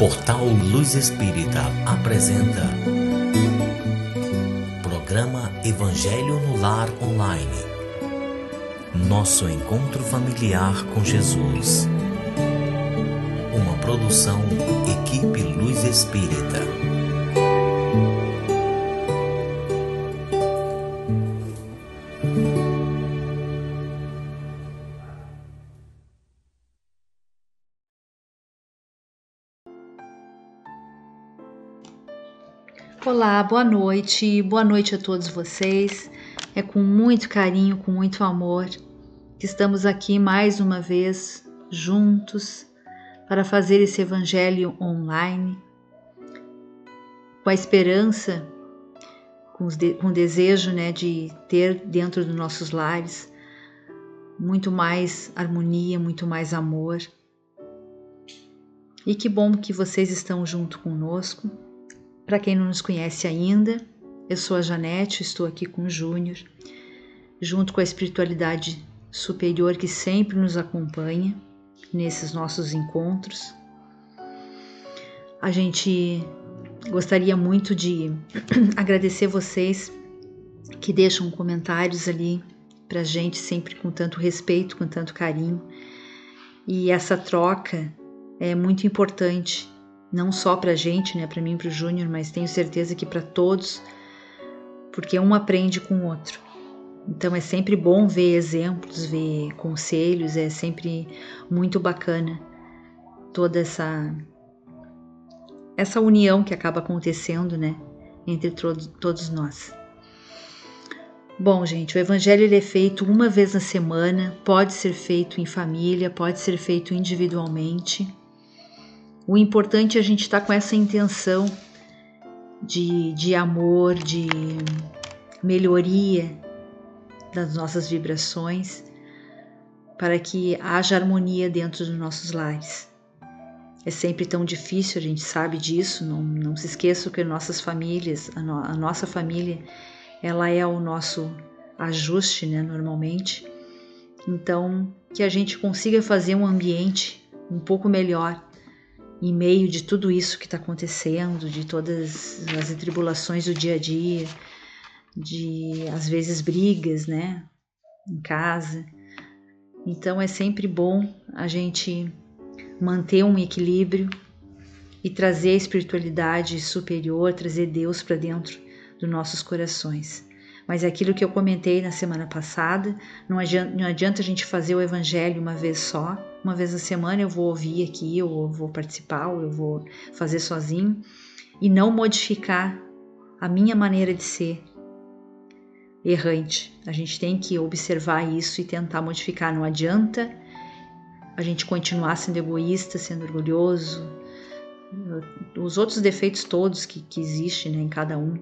Portal Luz Espírita apresenta Programa Evangelho no Lar Online. Nosso encontro familiar com Jesus. Uma produção Equipe Luz Espírita. Olá, boa noite a todos vocês. É com muito carinho, com muito amor que estamos aqui mais uma vez juntos para fazer esse evangelho online, com a esperança, com o desejo, de ter dentro dos nossos lares muito mais harmonia, muito mais amor. E que bom que vocês estão junto conosco. Para quem não nos conhece ainda, eu sou a Janete, estou aqui com o Júnior, junto com a espiritualidade superior que sempre nos acompanha nesses nossos encontros. A gente gostaria muito de agradecer vocês que deixam comentários ali para a gente, sempre com tanto respeito, com tanto carinho. E essa troca é muito importante, não só para a gente, para mim e para o Júnior, mas tenho certeza que para todos, porque um aprende com o outro. Então é sempre bom ver exemplos, ver conselhos, é sempre muito bacana toda essa união que acaba acontecendo, entre todos nós. Bom, gente, o evangelho ele é feito uma vez na semana, pode ser feito em família, pode ser feito individualmente. O importante é a gente estar com essa intenção de amor, de melhoria das nossas vibrações, para que haja harmonia dentro dos nossos lares. É sempre tão difícil, a gente sabe disso, não se esqueçam que nossas famílias, a nossa família, ela é o nosso ajuste, normalmente. Então, que a gente consiga fazer um ambiente um pouco melhor, em meio de tudo isso que está acontecendo, de todas as tribulações do dia a dia, de às vezes brigas, em casa. Então é sempre bom a gente manter um equilíbrio e trazer a espiritualidade superior, trazer Deus para dentro dos nossos corações. Mas é aquilo que eu comentei na semana passada, não adianta a gente fazer o evangelho uma vez só, uma vez na semana eu vou ouvir aqui, ou vou participar, ou eu vou fazer sozinho, e não modificar a minha maneira de ser errante. A gente tem que observar isso e tentar modificar. Não adianta a gente continuar sendo egoísta, sendo orgulhoso, os outros defeitos todos que existem, em cada um.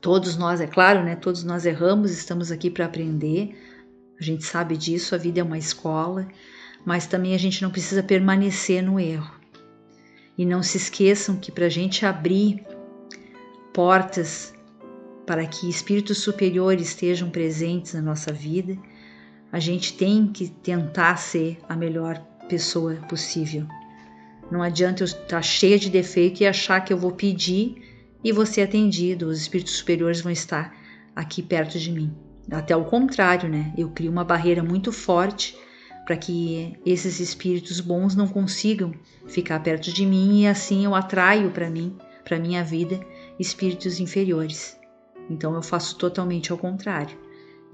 Todos nós, é claro, todos nós erramos, estamos aqui para aprender, a gente sabe disso, a vida é uma escola, mas também a gente não precisa permanecer no erro. E não se esqueçam que para a gente abrir portas para que espíritos superiores estejam presentes na nossa vida, a gente tem que tentar ser a melhor pessoa possível. Não adianta eu estar cheia de defeito e achar que eu vou pedir e vou ser atendido, os espíritos superiores vão estar aqui perto de mim. Até o contrário, eu crio uma barreira muito forte para que esses espíritos bons não consigam ficar perto de mim e assim eu atraio para mim, para minha vida, espíritos inferiores. Então eu faço totalmente ao contrário.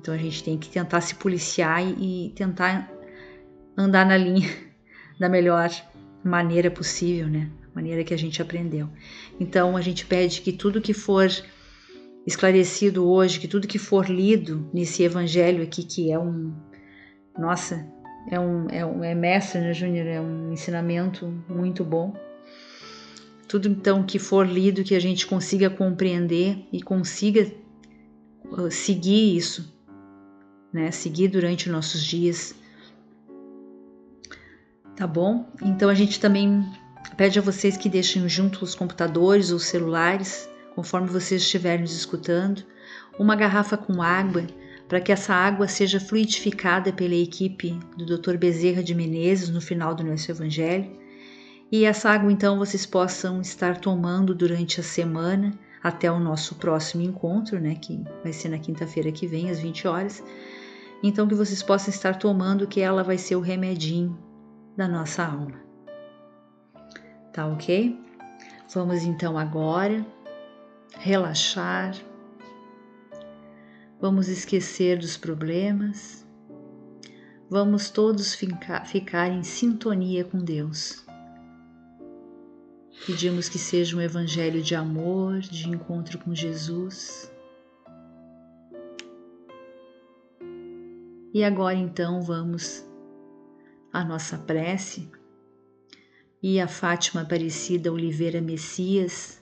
Então a gente tem que tentar se policiar e tentar andar na linha da melhor maneira possível, maneira que a gente aprendeu. Então a gente pede que tudo que for esclarecido hoje, que tudo que for lido nesse evangelho aqui, que é é mestre, Júnior? É um ensinamento muito bom. Tudo então que for lido, que a gente consiga compreender e consiga seguir isso, seguir durante os nossos dias. Tá bom? Então a gente também pede a vocês que deixem junto os computadores ou celulares, conforme vocês estiverem nos escutando, uma garrafa com água, para que essa água seja fluidificada pela equipe do Dr. Bezerra de Menezes no final do nosso evangelho E essa água, então, vocês possam estar tomando durante a semana, até o nosso próximo encontro, né, que vai ser na quinta-feira que vem, às 20 horas. Então, que vocês possam estar tomando, que ela vai ser o remedinho da nossa alma. Tá ok? Vamos então agora relaxar. Vamos esquecer dos problemas. Vamos todos ficar em sintonia com Deus. Pedimos que seja um evangelho de amor, de encontro com Jesus. E agora então vamos à nossa prece. E a Fátima Aparecida Oliveira Messias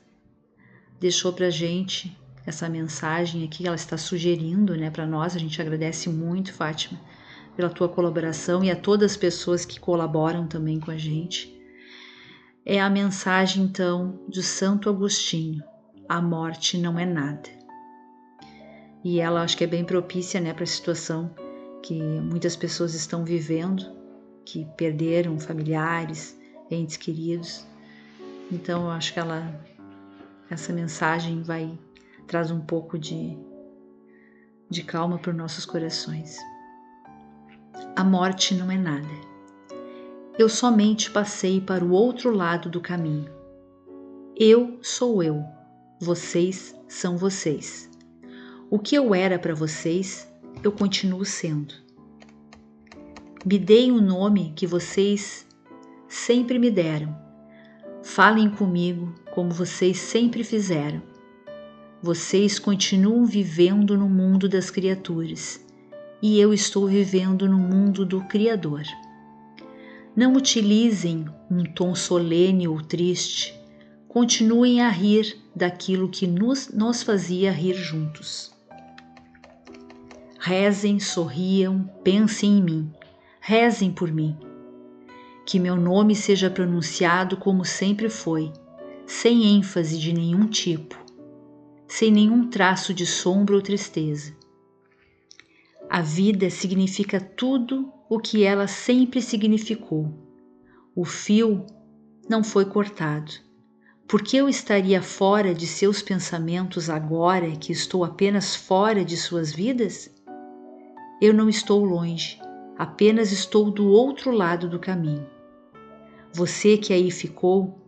deixou pra gente essa mensagem aqui, ela está sugerindo, né, para nós. A gente agradece muito, Fátima, pela tua colaboração e a todas as pessoas que colaboram também com a gente. É a mensagem, então, de Santo Agostinho: a morte não é nada. E ela acho que é bem propícia, né, para a situação que muitas pessoas estão vivendo, que perderam familiares, entes queridos. Então, eu acho que essa mensagem traz um pouco de calma para os nossos corações. A morte não é nada. Eu somente passei para o outro lado do caminho. Eu sou eu, vocês são vocês. O que eu era para vocês, eu continuo sendo. Me deem o nome que vocês sempre me deram. Falem comigo como vocês sempre fizeram. Vocês continuam vivendo no mundo das criaturas e eu estou vivendo no mundo do Criador. Não utilizem um tom solene ou triste. Continuem a rir daquilo que nos fazia rir juntos. Rezem, sorriam, pensem em mim. Rezem por mim. Que meu nome seja pronunciado como sempre foi, sem ênfase de nenhum tipo, sem nenhum traço de sombra ou tristeza. A vida significa tudo o que ela sempre significou. O fio não foi cortado. Por que eu estaria fora de seus pensamentos agora que estou apenas fora de suas vidas? Eu não estou longe, apenas estou do outro lado do caminho. Você que aí ficou,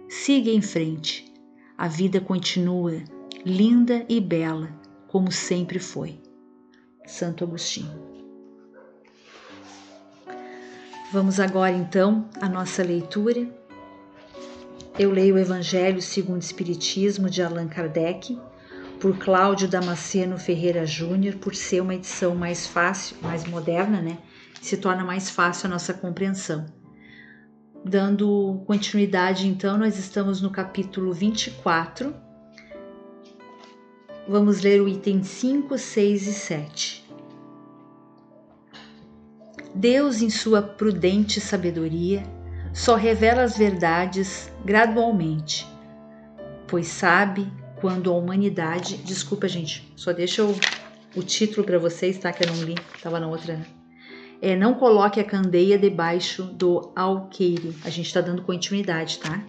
siga em frente. A vida continua, linda e bela, como sempre foi. Santo Agostinho. Vamos agora então à nossa leitura. Eu leio o Evangelho segundo o Espiritismo de Allan Kardec, por Cláudio Damasceno Ferreira Júnior, por ser uma edição mais fácil, mais moderna, né? Se torna mais fácil a nossa compreensão. Dando continuidade, então, nós estamos no capítulo 24. Vamos ler o item 5, 6 e 7. Deus, em sua prudente sabedoria, só revela as verdades gradualmente, pois sabe quando a humanidade... Desculpa, gente, só deixa o título para vocês, tá? Que eu não li, estava na outra... não coloque a candeia debaixo do alqueire. A gente está dando continuidade, tá?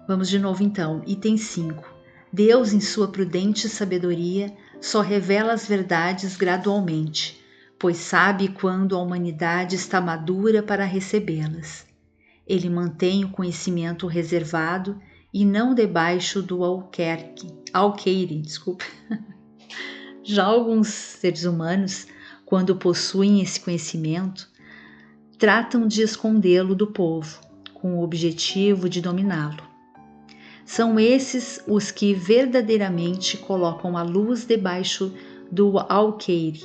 Vamos de novo então. Item 5. Deus, em sua prudente sabedoria, só revela as verdades gradualmente, pois sabe quando a humanidade está madura para recebê-las. Ele mantém o conhecimento reservado e não debaixo do alqueire. Já alguns seres humanos, quando possuem esse conhecimento, tratam de escondê-lo do povo, com o objetivo de dominá-lo. São esses os que verdadeiramente colocam a luz debaixo do alqueire.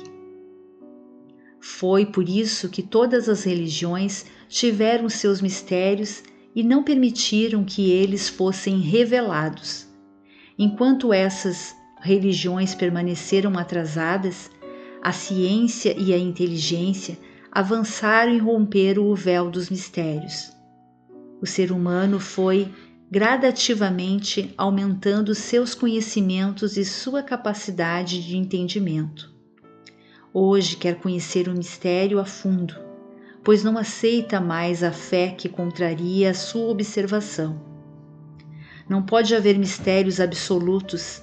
Foi por isso que todas as religiões tiveram seus mistérios e não permitiram que eles fossem revelados. Enquanto essas religiões permaneceram atrasadas, a ciência e a inteligência avançaram e romperam o véu dos mistérios. O ser humano foi gradativamente aumentando seus conhecimentos e sua capacidade de entendimento. Hoje quer conhecer o mistério a fundo, pois não aceita mais a fé que contraria a sua observação. Não pode haver mistérios absolutos,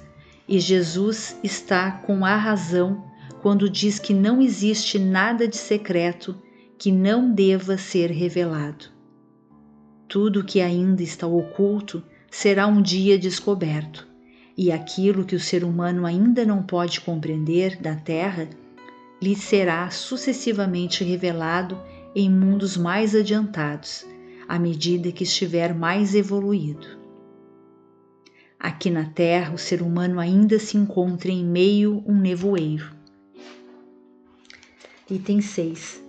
e Jesus está com a razão quando diz que não existe nada de secreto que não deva ser revelado. Tudo que ainda está oculto será um dia descoberto, e aquilo que o ser humano ainda não pode compreender da Terra lhe será sucessivamente revelado em mundos mais adiantados, à medida que estiver mais evoluído. Aqui na Terra, o ser humano ainda se encontra em meio a um nevoeiro. Item 6.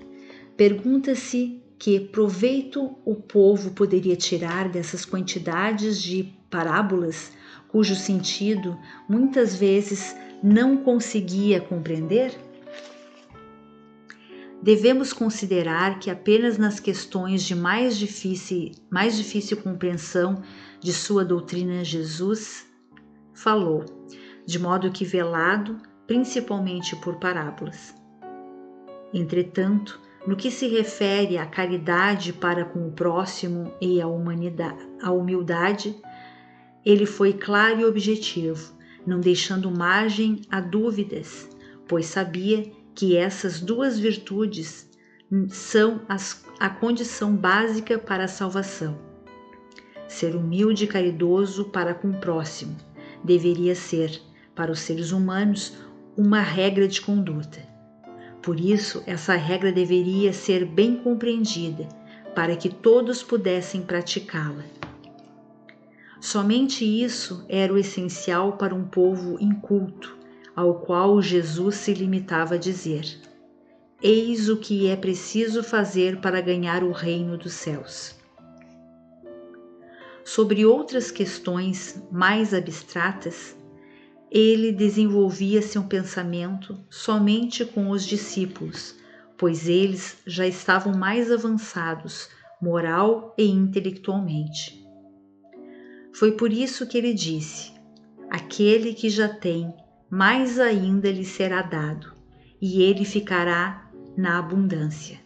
Pergunta-se que proveito o povo poderia tirar dessas quantidades de parábolas, cujo sentido muitas vezes não conseguia compreender? Devemos considerar que apenas nas questões de mais difícil compreensão de sua doutrina Jesus falou, de modo que velado, principalmente por parábolas. Entretanto, no que se refere à caridade para com o próximo e à humildade, ele foi claro e objetivo, não deixando margem a dúvidas, pois sabia que essas duas virtudes são a condição básica para a salvação. Ser humilde e caridoso para com o próximo deveria ser, para os seres humanos, uma regra de conduta. Por isso, essa regra deveria ser bem compreendida, para que todos pudessem praticá-la. Somente isso era o essencial para um povo inculto, ao qual Jesus se limitava a dizer: eis o que é preciso fazer para ganhar o reino dos céus. Sobre outras questões mais abstratas, ele desenvolvia seu pensamento somente com os discípulos, pois eles já estavam mais avançados, moral e intelectualmente. Foi por isso que ele disse: aquele que já tem, mais ainda lhe será dado, e ele ficará na abundância.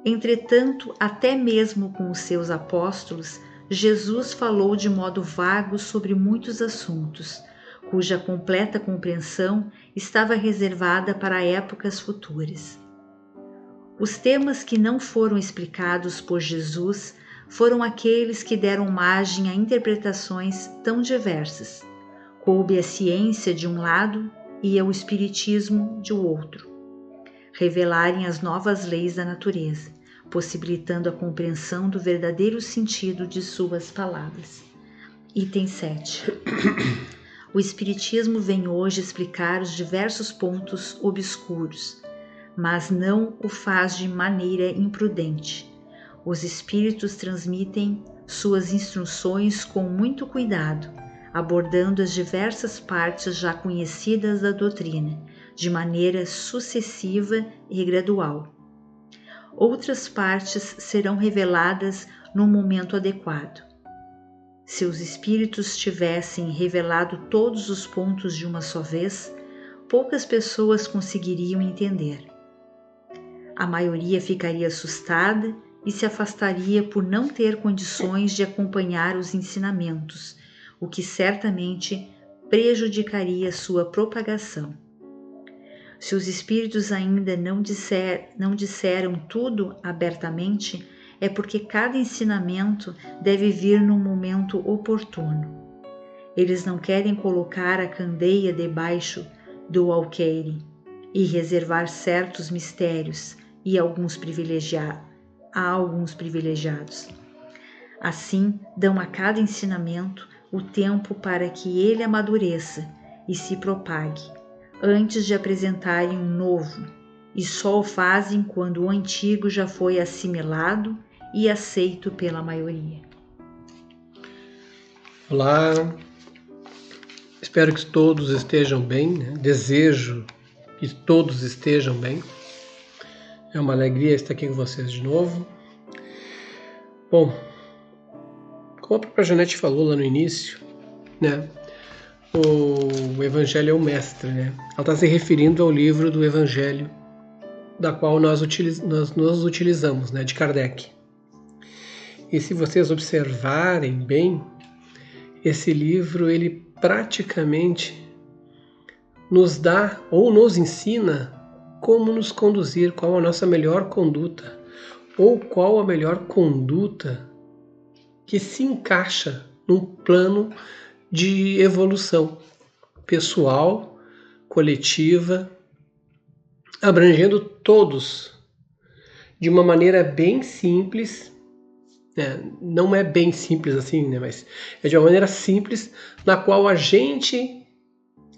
Entretanto, até mesmo com os seus apóstolos, Jesus falou de modo vago sobre muitos assuntos, cuja completa compreensão estava reservada para épocas futuras. Os temas que não foram explicados por Jesus foram aqueles que deram margem a interpretações tão diversas. Coube a ciência de um lado e ao espiritismo de outro revelarem as novas leis da natureza, possibilitando a compreensão do verdadeiro sentido de suas palavras. Item 7. O espiritismo vem hoje explicar os diversos pontos obscuros, mas não o faz de maneira imprudente. Os espíritos transmitem suas instruções com muito cuidado, abordando as diversas partes já conhecidas da doutrina, de maneira sucessiva e gradual. Outras partes serão reveladas no momento adequado. Se os espíritos tivessem revelado todos os pontos de uma só vez, poucas pessoas conseguiriam entender. A maioria ficaria assustada e se afastaria por não ter condições de acompanhar os ensinamentos, o que certamente prejudicaria sua propagação. Se os espíritos ainda não disseram tudo abertamente, é porque cada ensinamento deve vir num momento oportuno. Eles não querem colocar a candeia debaixo do alqueire e reservar certos mistérios a alguns privilegiados. Assim, dão a cada ensinamento o tempo para que ele amadureça e se propague, antes de apresentarem um novo, e só o fazem quando o antigo já foi assimilado e aceito pela maioria. Olá, espero que todos estejam bem, né? Desejo que todos estejam bem. É uma alegria estar aqui com vocês de novo. Bom, como a própria Janete falou lá no início, né? O Evangelho é o mestre, né? Ela está se referindo ao livro do Evangelho da qual nós nos utilizamos, né, de Kardec. E se vocês observarem bem, esse livro ele praticamente nos dá ou nos ensina como nos conduzir, qual a nossa melhor conduta, ou qual a melhor conduta que se encaixa num plano de evolução pessoal, coletiva, abrangendo todos de uma maneira bem simples, né? Não é bem simples assim, né? Mas é de uma maneira simples na qual a gente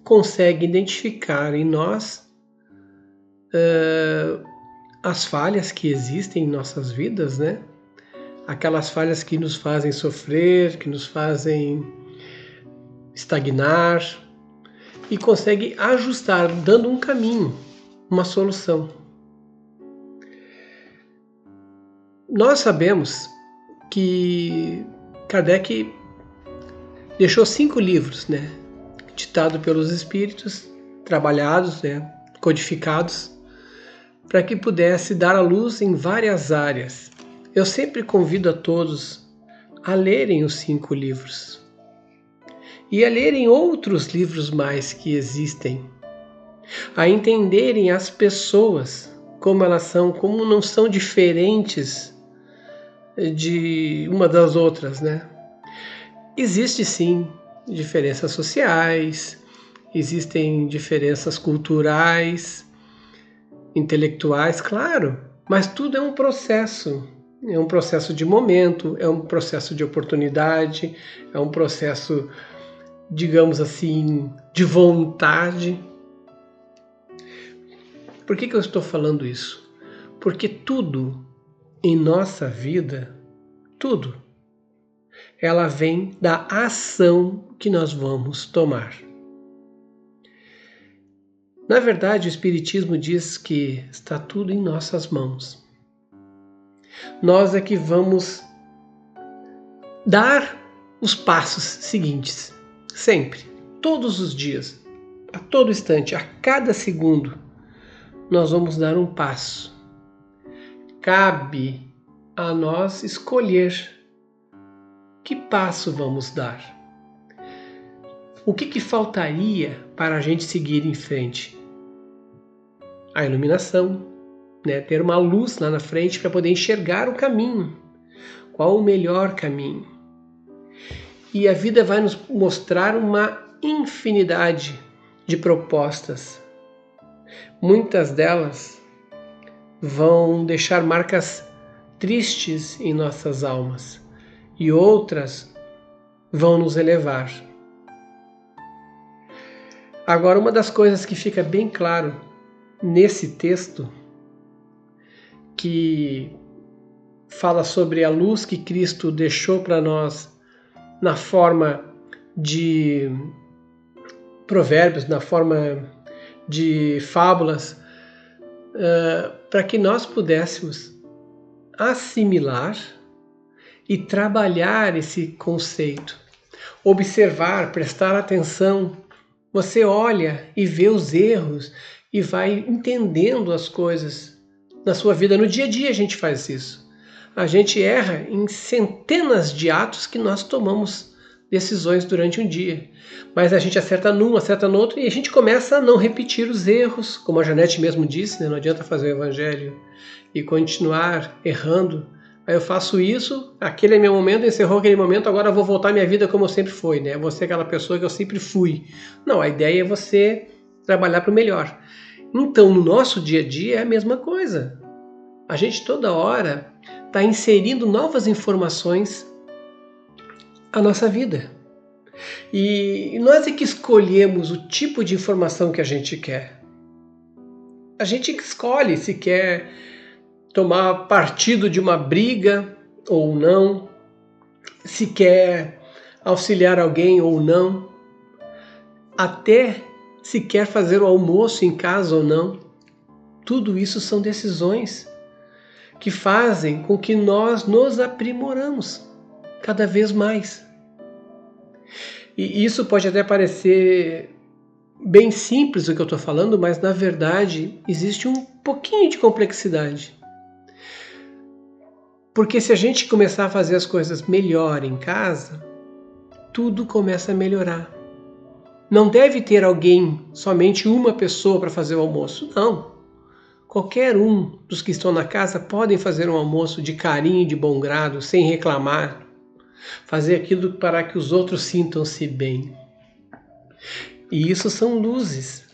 consegue identificar em nós as falhas que existem em nossas vidas, né? Aquelas falhas que nos fazem sofrer, que nos fazem estagnar, e consegue ajustar, dando um caminho, uma solução. Nós sabemos que Kardec deixou 5 livros, né? Ditado pelos espíritos, trabalhados, né? Codificados, para que pudesse dar à luz em várias áreas. Eu sempre convido a todos a lerem os 5 livros e a lerem outros livros mais que existem, a entenderem as pessoas, como elas são, como não são diferentes de uma das outras, né? Existe sim diferenças sociais, existem diferenças culturais, intelectuais, claro, mas tudo é um processo de momento, é um processo de oportunidade, é um processo, digamos assim, de vontade. Por que eu estou falando isso? Porque tudo em nossa vida, tudo, ela vem da ação que nós vamos tomar. Na verdade, o Espiritismo diz que está tudo em nossas mãos. Nós é que vamos dar os passos seguintes, sempre, todos os dias, a todo instante, a cada segundo, nós vamos dar um passo. Cabe a nós escolher que passo vamos dar. O que faltaria para a gente seguir em frente? A iluminação, né? Ter uma luz lá na frente para poder enxergar o caminho. Qual o melhor caminho? E a vida vai nos mostrar uma infinidade de propostas. Muitas delas vão deixar marcas tristes em nossas almas e outras vão nos elevar. Agora, uma das coisas que fica bem claro nesse texto, que fala sobre a luz que Cristo deixou para nós na forma de provérbios, na forma de fábulas, para que nós pudéssemos assimilar e trabalhar esse conceito, observar, prestar atenção. Você olha e vê os erros e vai entendendo as coisas na sua vida. No dia a dia a gente faz isso. A gente erra em centenas de atos que nós tomamos decisões durante um dia. Mas a gente acerta num, acerta no outro e a gente começa a não repetir os erros. Como a Janete mesmo disse, né? Não adianta fazer o evangelho e continuar errando. Aí eu faço isso, aquele é meu momento, encerrou aquele momento, agora eu vou voltar à minha vida como eu sempre fui, né? Vou ser aquela pessoa que eu sempre fui. Não, a ideia é você trabalhar para o melhor. Então, no nosso dia a dia é a mesma coisa. A gente toda hora está inserindo novas informações à nossa vida. E nós é que escolhemos o tipo de informação que a gente quer. A gente escolhe se quer tomar partido de uma briga ou não, se quer auxiliar alguém ou não, até se quer fazer o almoço em casa ou não. Tudo isso são decisões que fazem com que nós nos aprimoramos cada vez mais. E isso pode até parecer bem simples o que eu estou falando, mas na verdade existe um pouquinho de complexidade. Porque se a gente começar a fazer as coisas melhor em casa, tudo começa a melhorar. Não deve ter alguém, somente uma pessoa para fazer o almoço. Não. Qualquer um dos que estão na casa podem fazer um almoço de carinho e de bom grado, sem reclamar. Fazer aquilo para que os outros sintam-se bem. E isso são luzes.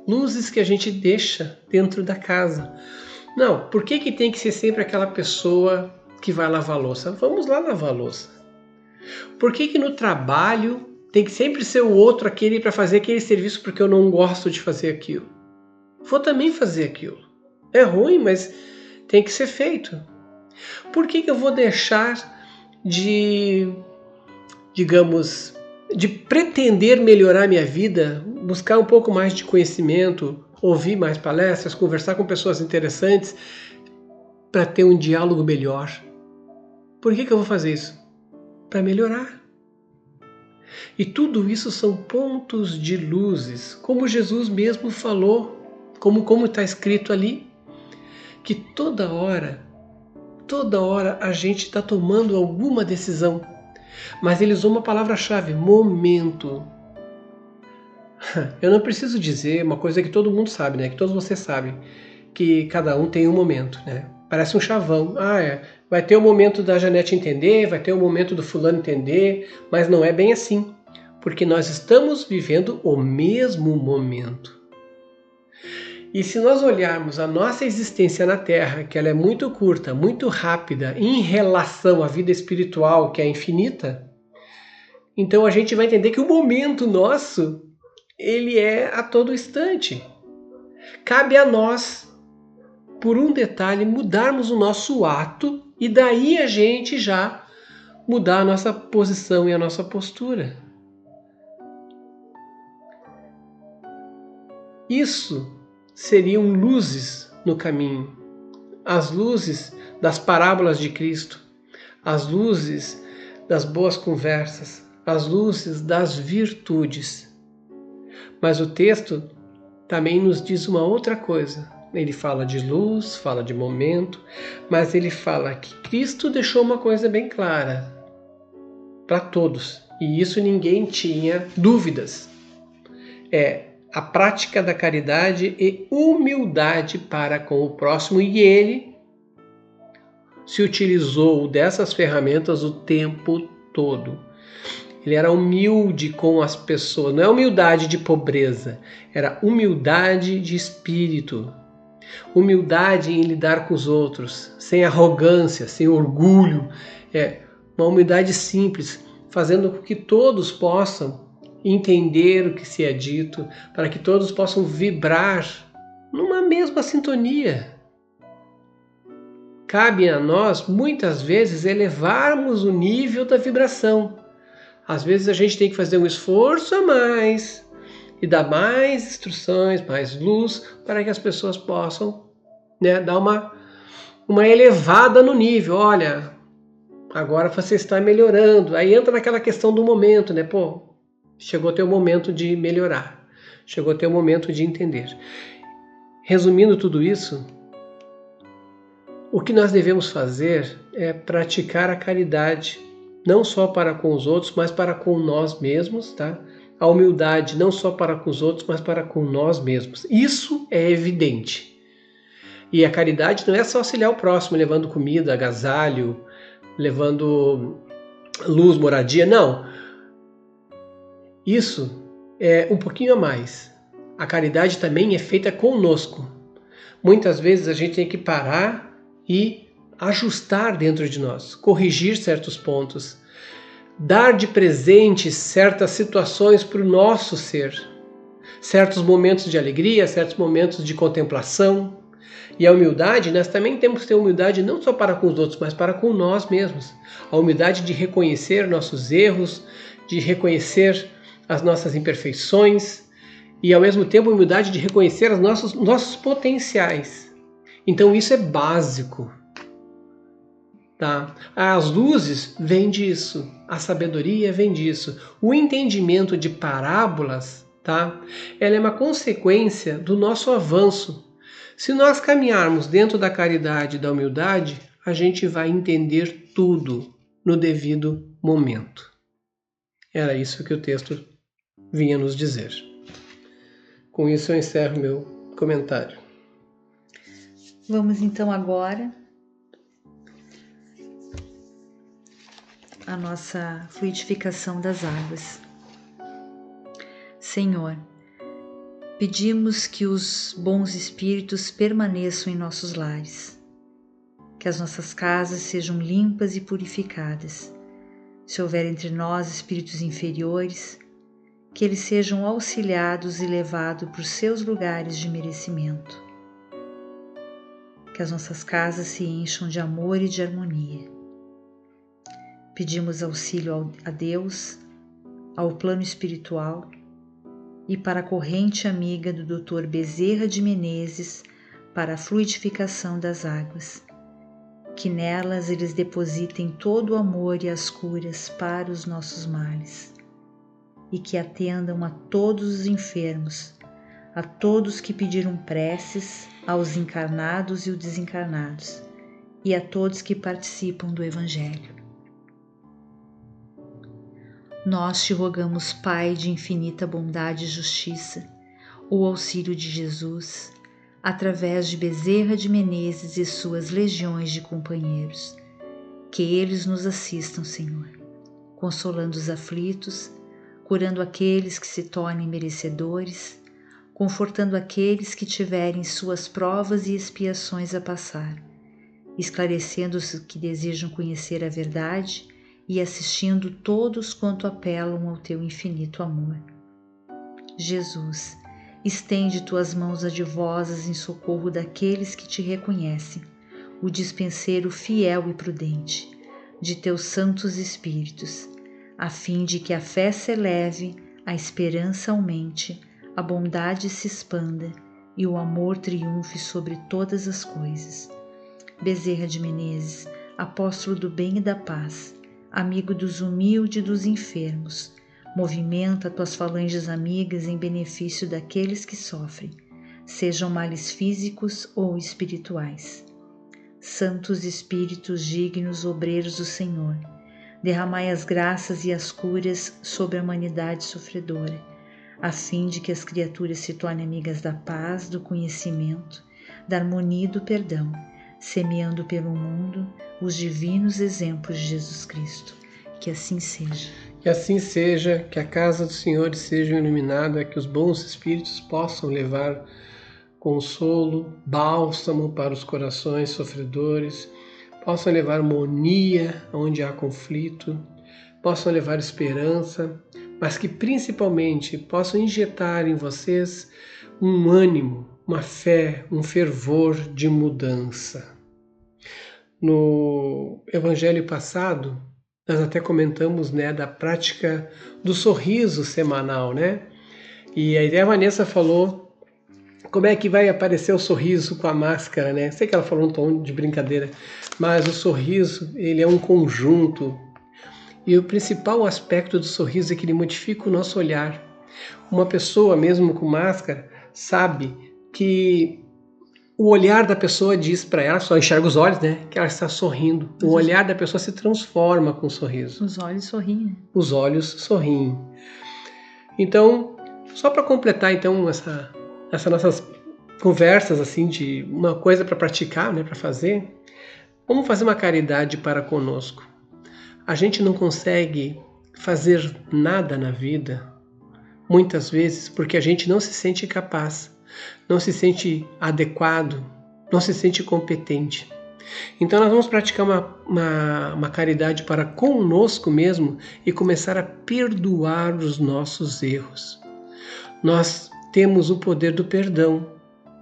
Luzes que a gente deixa dentro da casa. Não, por que tem que ser sempre aquela pessoa que vai lavar a louça? Vamos lá lavar a louça. Por que no trabalho tem que sempre ser o outro aquele para fazer aquele serviço porque eu não gosto de fazer aquilo? Vou também fazer aquilo. É ruim, mas tem que ser feito. Por que eu vou deixar de pretender melhorar minha vida, buscar um pouco mais de conhecimento, ouvir mais palestras, conversar com pessoas interessantes para ter um diálogo melhor? Por que eu vou fazer isso? Para melhorar. E tudo isso são pontos de luzes, como Jesus mesmo falou, como está escrito ali, que toda hora a gente está tomando alguma decisão, mas ele usou uma palavra-chave, momento. Eu não preciso dizer uma coisa que todo mundo sabe, né? Que todos vocês sabem, que cada um tem um momento, né? Parece um chavão. Vai ter o momento da Janete entender, vai ter o momento do fulano entender, mas não é bem assim, porque nós estamos vivendo o mesmo momento. E se nós olharmos a nossa existência na Terra, que ela é muito curta, muito rápida, em relação à vida espiritual, que é infinita, então a gente vai entender que o momento nosso, ele é a todo instante. Cabe a nós, por um detalhe, mudarmos o nosso ato e daí a gente já mudar a nossa posição e a nossa postura. Isso seriam luzes no caminho. As luzes das parábolas de Cristo, as luzes das boas conversas, as luzes das virtudes. Mas o texto também nos diz uma outra coisa. Ele fala de luz, fala de momento, mas ele fala que Cristo deixou uma coisa bem clara para todos, e isso ninguém tinha dúvidas. É a prática da caridade e humildade para com o próximo, e ele se utilizou dessas ferramentas o tempo todo. Ele era humilde com as pessoas, não é humildade de pobreza, era humildade de espírito. Humildade em lidar com os outros, sem arrogância, sem orgulho. Uma humildade simples, fazendo com que todos possam entender o que se é dito, para que todos possam vibrar numa mesma sintonia. Cabe a nós, muitas vezes, elevarmos o nível da vibração. Às vezes a gente tem que fazer um esforço a mais e dar mais instruções, mais luz, para que as pessoas possam, dar uma elevada no nível. Olha, agora você está melhorando. Aí entra naquela questão do momento, né? Chegou o teu momento de melhorar. Chegou o teu momento de entender. Resumindo tudo isso, o que nós devemos fazer é praticar a caridade, não só para com os outros, mas para com nós mesmos, tá? A humildade não só para com os outros, mas para com nós mesmos. Isso é evidente. E a caridade não é só auxiliar o próximo, levando comida, agasalho, levando luz, moradia, não. Isso é um pouquinho a mais. A caridade também é feita conosco. Muitas vezes a gente tem que parar e ajustar dentro de nós, corrigir certos pontos, dar de presente certas situações para o nosso ser, certos momentos de alegria, certos momentos de contemplação. E a humildade, nós também temos que ter humildade não só para com os outros, mas para com nós mesmos. A humildade de reconhecer nossos erros, de reconhecer as nossas imperfeições e, ao mesmo tempo, a humildade de reconhecer os nossos potenciais. Então, isso é básico. Tá? As luzes vêm disso, a sabedoria vem disso. O entendimento de parábolas tá? Ela é uma consequência do nosso avanço. Se nós caminharmos dentro da caridade e da humildade, a gente vai entender tudo no devido momento. Era isso que o texto vinha nos dizer. Com isso eu encerro meu comentário. Vamos então agora à nossa fluidificação das águas. Senhor, pedimos que os bons espíritos permaneçam em nossos lares, que as nossas casas sejam limpas e purificadas. Se houver entre nós espíritos inferiores, que eles sejam auxiliados e levados para os seus lugares de merecimento. Que as nossas casas se encham de amor e de harmonia. Pedimos auxílio a Deus, ao plano espiritual e para a corrente amiga do Dr. Bezerra de Menezes para a fluidificação das águas. Que nelas eles depositem todo o amor e as curas para os nossos males. E que atendam a todos os enfermos, a todos que pediram preces, aos encarnados e os desencarnados, e a todos que participam do Evangelho. Nós te rogamos, Pai de infinita bondade e justiça, o auxílio de Jesus, através de Bezerra de Menezes e suas legiões de companheiros, que eles nos assistam, Senhor, consolando os aflitos, curando aqueles que se tornem merecedores, confortando aqueles que tiverem suas provas e expiações a passar, esclarecendo os que desejam conhecer a verdade e assistindo todos quanto apelam ao teu infinito amor. Jesus, estende tuas mãos adivosas em socorro daqueles que te reconhecem, o dispenseiro fiel e prudente de teus santos espíritos, a fim de que a fé se eleve, a esperança aumente, a bondade se expanda e o amor triunfe sobre todas as coisas. Bezerra de Menezes, apóstolo do bem e da paz, amigo dos humildes e dos enfermos, movimenta tuas falanges amigas em benefício daqueles que sofrem, sejam males físicos ou espirituais. Santos Espíritos dignos obreiros do Senhor, derramai as graças e as curas sobre a humanidade sofredora, a fim de que as criaturas se tornem amigas da paz, do conhecimento, da harmonia e do perdão, semeando pelo mundo os divinos exemplos de Jesus Cristo. Que assim seja. Que assim seja, que a casa do Senhor seja iluminada, que os bons espíritos possam levar consolo, bálsamo para os corações sofredores, possam levar harmonia onde há conflito, possam levar esperança, mas que principalmente possam injetar em vocês um ânimo, uma fé, um fervor de mudança. No evangelho passado, nós até comentamos, da prática do sorriso semanal, E aí a Vanessa falou como é que vai aparecer o sorriso com a máscara, Sei que ela falou um tom de brincadeira, mas o sorriso, ele é um conjunto. E o principal aspecto do sorriso é que ele modifica o nosso olhar. Uma pessoa, mesmo com máscara, sabe que o olhar da pessoa diz para ela, só enxerga os olhos, que ela está sorrindo. O olhar da pessoa se transforma com o sorriso. Os olhos sorriem. Os olhos sorriem. Então, só para completar então essas nossas conversas assim de uma coisa para praticar, para fazer, vamos fazer uma caridade para conosco. A gente não consegue fazer nada na vida, muitas vezes, porque a gente não se sente capaz, não se sente adequado, não se sente competente. Então nós vamos praticar uma caridade para conosco mesmo e começar a perdoar os nossos erros. Nós temos o poder do perdão.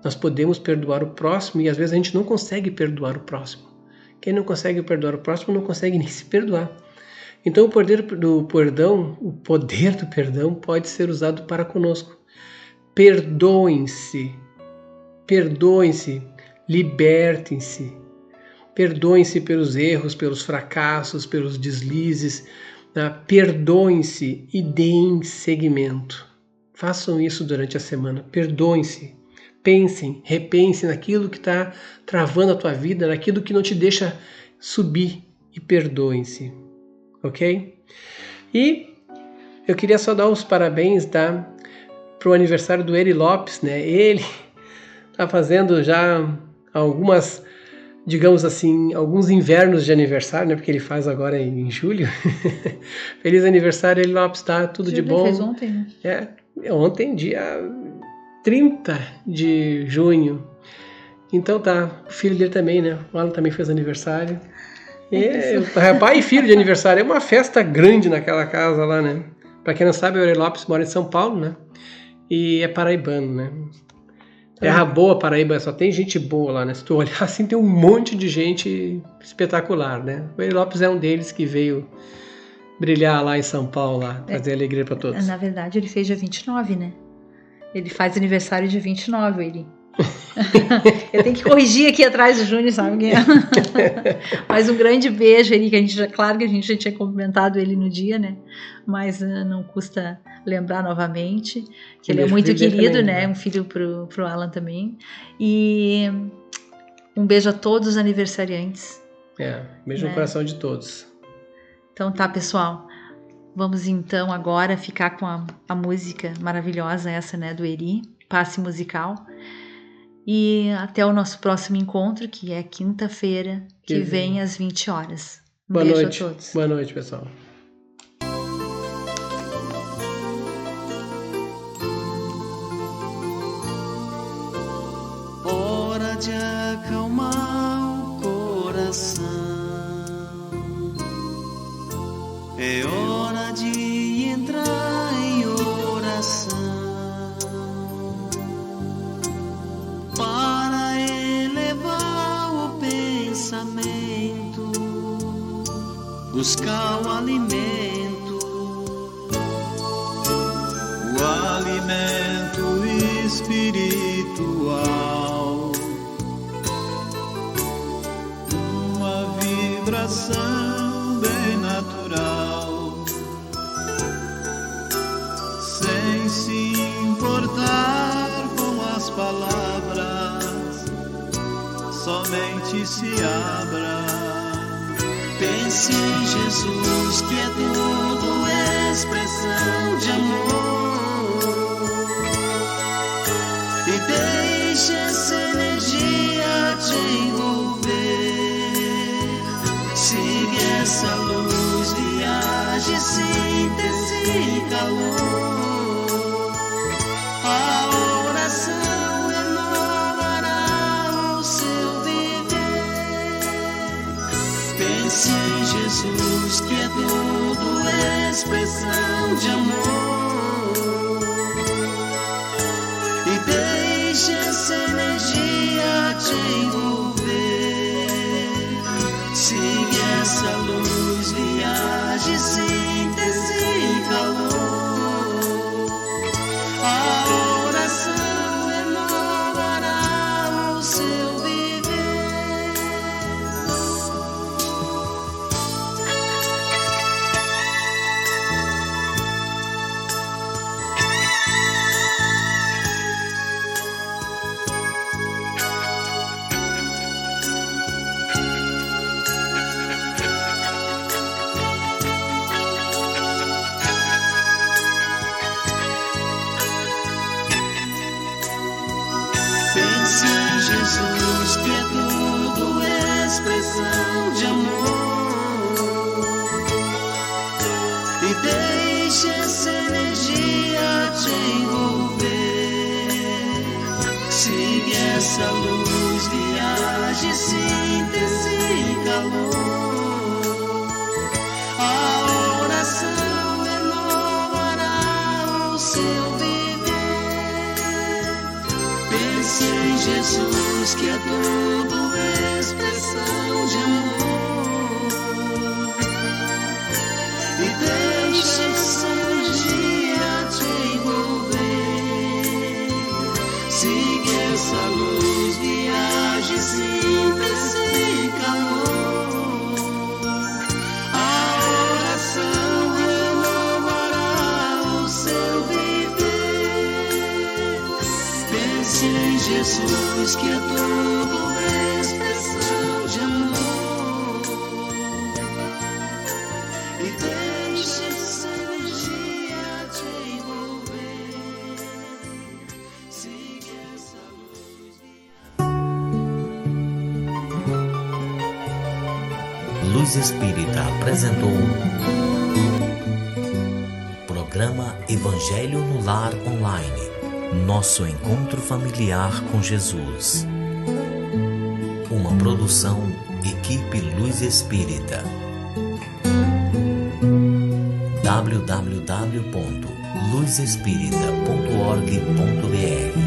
Nós podemos perdoar o próximo e às vezes a gente não consegue perdoar o próximo. Quem não consegue perdoar o próximo não consegue nem se perdoar. Então o poder do perdão pode ser usado para conosco. Perdoem-se, libertem-se, perdoem-se pelos erros, pelos fracassos, pelos deslizes, perdoem-se e deem seguimento. Façam isso durante a semana. Perdoem-se. Pensem, repensem naquilo que está travando a tua vida, naquilo que não te deixa subir, e perdoem-se. Ok? E eu queria só dar os parabéns, tá, para o aniversário do Eri Lopes, né? Ele está fazendo já algumas, digamos assim, alguns invernos de aniversário, né? Porque ele faz agora em julho. Feliz aniversário, Eri Lopes, tá? Tudo de bom. Fez ontem, né? Ontem, dia 30 de junho. Então tá, o filho dele também, né? O Alan também fez aniversário. Pai e filho de aniversário. É uma festa grande naquela casa lá, né? Pra quem não sabe, o Eri Lopes mora em São Paulo, né? E é paraibano, né? Terra boa, Paraíba, só tem gente boa lá, né? Se tu olhar assim, tem um monte de gente espetacular, né? O Eri Lopes é um deles que veio brilhar lá em São Paulo, lá, trazer alegria pra todos. Na verdade, ele fez dia 29, né? Ele faz aniversário dia 29, ele. Eu tenho que corrigir aqui atrás do Júnior, sabe quem é? Mas um grande beijo ali, que a gente já, claro que a gente já tinha cumprimentado ele no dia, né? Mas não custa lembrar novamente que ele é muito querido, também, né? Um filho pro Alan também. E um beijo a todos os aniversariantes. Beijo no coração de todos. Então tá, pessoal. Vamos então agora ficar com a música maravilhosa essa, né, do Eri, Passe Musical. E até o nosso próximo encontro, que é quinta-feira, que vem às 20 horas. Boa beijo noite. A todos. Boa noite, pessoal. Hora de acalmar o coração. É hora de entrar em oração para elevar o pensamento, buscar o alimento espiritual, uma vibração bem natural, sem se importar com as palavras, somente se abra. Pense em Jesus, que é tudo expressão de amor, e deixe essa energia te envolver. Siga essa luz, viaje, síntese e calor. A oração renovará o seu viver. Pense em Jesus, que é tudo expressão de amor, e deixe essa energia te envolver. Siga essa luz, viaje, síntese e calor. A oração renovará o seu viver. Pense em Jesus, que é tudo expressão de amor, e deixe essa energia te envolver. Siga essa luz, viaje, síntese e calor. A oração renovará o seu viver. Pense em Jesus, que é tudo expressão de amor, e deixe essa energia te envolver. Siga essa luz, viaje, síntese e calor. A oração renovará o seu viver. Desce em Jesus, que é tudo expressão de amor. E deixe essa energia te envolver. Siga essa luz. Luz Espírita apresentou Programa Evangelho no Lar Online. Nosso encontro familiar com Jesus. Uma produção Equipe Luz Espírita. www.luzespírita.org.br